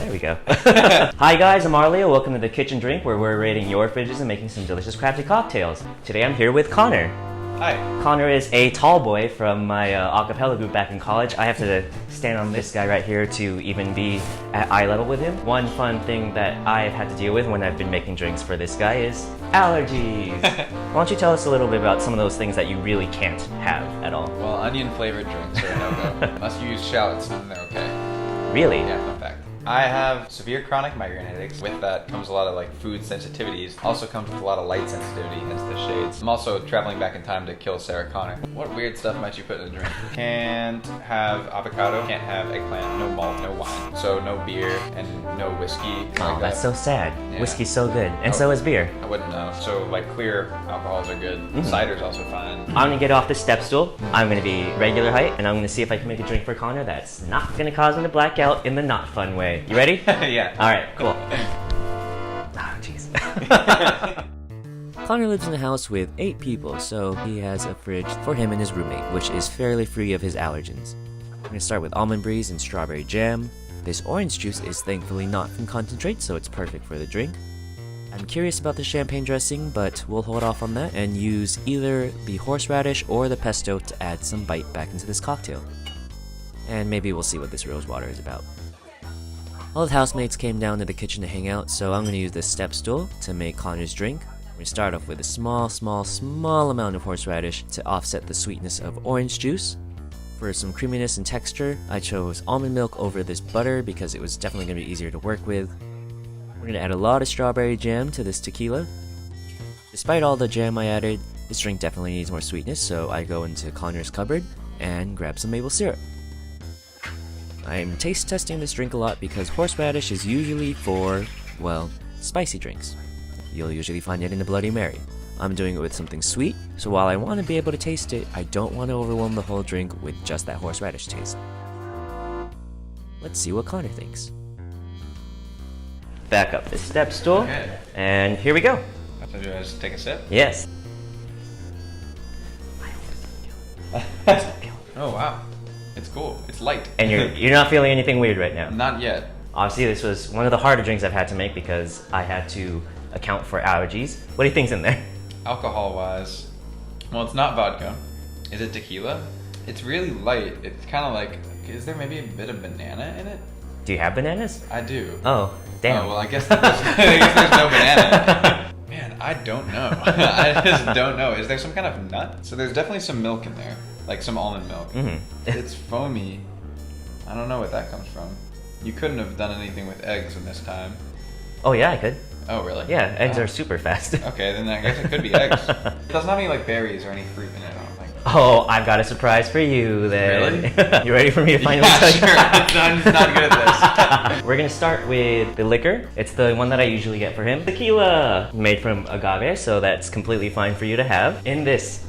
There we go. Hi guys, I'm Arleo. Welcome to the Kitchen Drink, where we're raiding your fridges and making some delicious crafty cocktails. Today I'm here with Conor. Hi. Conor is a tall boy from my a cappella group back in college. I have to stand on this guy right here to even be at eye level with him. One fun thing that I've had to deal with when I've been making drinks for this guy is allergies. Why don't you tell us a little bit about some of those things that you really can't have at all? Well, onion flavored drinks are a no-go. Unless you use shallots, then they're okay. Really? Yeah, fun fact. I have severe chronic migraine headaches. With that comes a lot of like food sensitivities. Also comes with a lot of light sensitivity, hence the shades. I'm also traveling back in time to kill Sarah Connor. What weird stuff might you put in a drink? Can't have avocado, can't have eggplant, no malt, no wine. So no beer and no whiskey. Oh, that's so sad. Yeah. Whiskey's so good, and so is beer. I wouldn't know. So like clear alcohols are good. Cider's also fine. I'm gonna get off the step stool. I'm gonna be regular height, and I'm gonna see if I can make a drink for Conor that's not gonna cause him to black out in the not fun way. You ready? Yeah. Alright, cool. Oh, jeez. Conor lives in a house with 8 people, so he has a fridge for him and his roommate, which is fairly free of his allergens. I'm gonna start with almond breeze and strawberry jam. This orange juice is thankfully not from concentrate, so it's perfect for the drink. I'm curious about the champagne dressing, but we'll hold off on that and use either the horseradish or the pesto to add some bite back into this cocktail. And maybe we'll see what this rose water is about. All the housemates came down to the kitchen to hang out, so I'm going to use this step stool to make Conor's drink. We're going to start off with a small amount of horseradish to offset the sweetness of orange juice. For some creaminess and texture, I chose almond milk over this butter because it was definitely going to be easier to work with. We're going to add a lot of strawberry jam to this tequila. Despite all the jam I added, this drink definitely needs more sweetness, so I go into Conor's cupboard and grab some maple syrup. I'm taste testing this drink a lot because horseradish is usually for, well, spicy drinks. You'll usually find it in a Bloody Mary. I'm doing it with something sweet, so while I want to be able to taste it, I don't want to overwhelm the whole drink with just that horseradish taste. Let's see what Conor thinks. Back up the step stool, Okay. and here we go. So do I just take a sip? Yes. Oh wow. It's cool. It's light. And you're not feeling anything weird right now? Not yet. Obviously, this was one of the harder drinks I've had to make because I had to account for allergies. What do you think's in there? Alcohol wise, well, it's not vodka. Is it tequila? It's really light. It's kind of like, is there maybe a bit of banana in it? Do you have bananas? I do. Oh, damn. Oh, well, I guess there's no banana. Man, I don't know. I just don't know. Is there some kind of nut? So there's definitely some milk in there, like some almond milk. It's foamy. I don't know what that comes from. You couldn't have done anything with eggs in this time. Oh yeah, I could. Oh, really? Yeah, eggs are super fast. Okay, then I guess it could be eggs. It doesn't have any like berries or any fruit in it, I don't think. Oh, I've got a surprise for you then. Really? You ready for me to finally Yeah, tell you? sure. I'm just not good at this. We're gonna start with the liquor. It's the one that I usually get for him. Tequila, made from agave, so that's completely fine for you to have. In this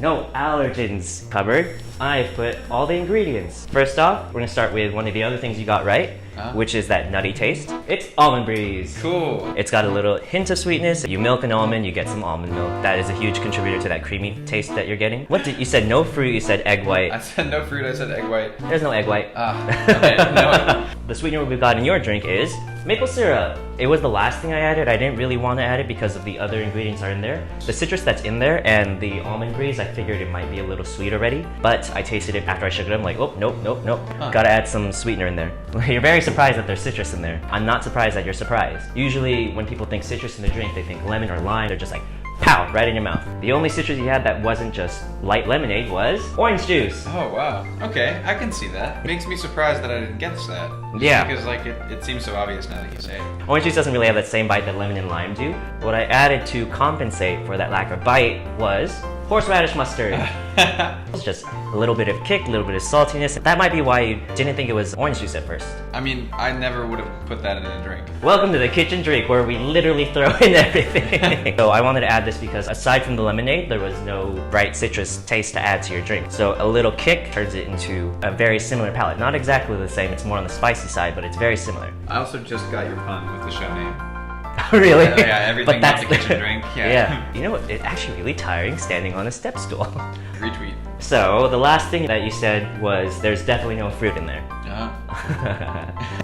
no allergens cupboard, I've put all the ingredients. First off, we're gonna start with one of the other things you got right, which is that nutty taste. It's almond breeze. Cool. It's got a little hint of sweetness. You milk an almond, you get some almond milk. That is a huge contributor to that creamy taste that you're getting. What did you said? No fruit. You said egg white. I said no fruit, I said egg white. There's no egg white. Okay, no. The sweetener we've got in your drink is maple syrup. It was the last thing I added. I didn't really want to add it because of the other ingredients are in there. The citrus that's in there and the almond breeze, I figured it might be a little sweet already, but I tasted it after I shook it up. I'm like, oh, nope. Gotta add some sweetener in there. You're very surprised that there's citrus in there. I'm not surprised that you're surprised. Usually when people think citrus in a drink, they think lemon or lime. They're just like, pow, right in your mouth. The only citrus you had that wasn't just light lemonade was orange juice. Oh, wow. Okay, I can see that. Makes me surprised that I didn't guess that. Just Yeah. Because like it seems so obvious now that you say it. Orange juice doesn't really have that same bite that lemon and lime do. What I added to compensate for that lack of bite was horseradish mustard. It's just a little bit of kick, a little bit of saltiness. That might be why you didn't think it was orange juice at first. I mean, I never would have put that in a drink. Welcome to the kitchen drink where we literally throw in everything. So I wanted to add this because aside from the lemonade, there was no bright citrus taste to add to your drink. So a little kick turns it into a very similar palate. Not exactly the same, it's more on the spicy side, but it's very similar. I also just got your pun with the show name. Really? Yeah, everything but the kitchen drink. Yeah. You know what? It's actually really tiring standing on a step stool. Retweet. So the last thing that you said was there's definitely no fruit in there.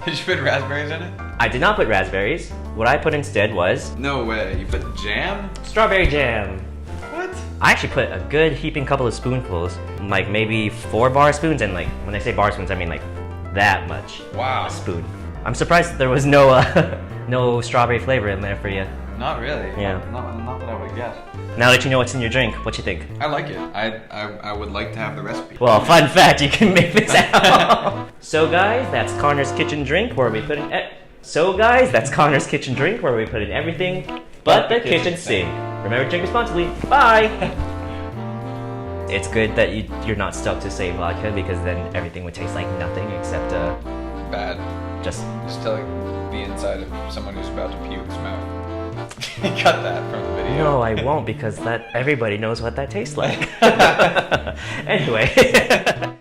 Did you put raspberries in it? I did not put raspberries. What I put instead was No way. You put jam? strawberry jam. What? I actually put a good heaping couple of spoonfuls, like maybe 4 bar spoons, and like when I say bar spoons, I mean like that much. Wow. A spoon. I'm surprised that there was no no strawberry flavor in there for you. Not really. Yeah. Not that I would guess. Now that you know what's in your drink, what you think? I like it. I would like to have the recipe. Well, fun fact, you can make this out. So guys, that's Connor's kitchen drink where we put in. So guys, that's Connor's kitchen drink where we put in everything but the kitchen sink. Remember to drink responsibly. Bye. It's good that you're not stuck to say vodka because then everything would taste like nothing except Bad. just. Just like the inside of someone who's about to puke's mouth. Cut that from the video. No, I won't because that everybody knows what that tastes like. Anyway.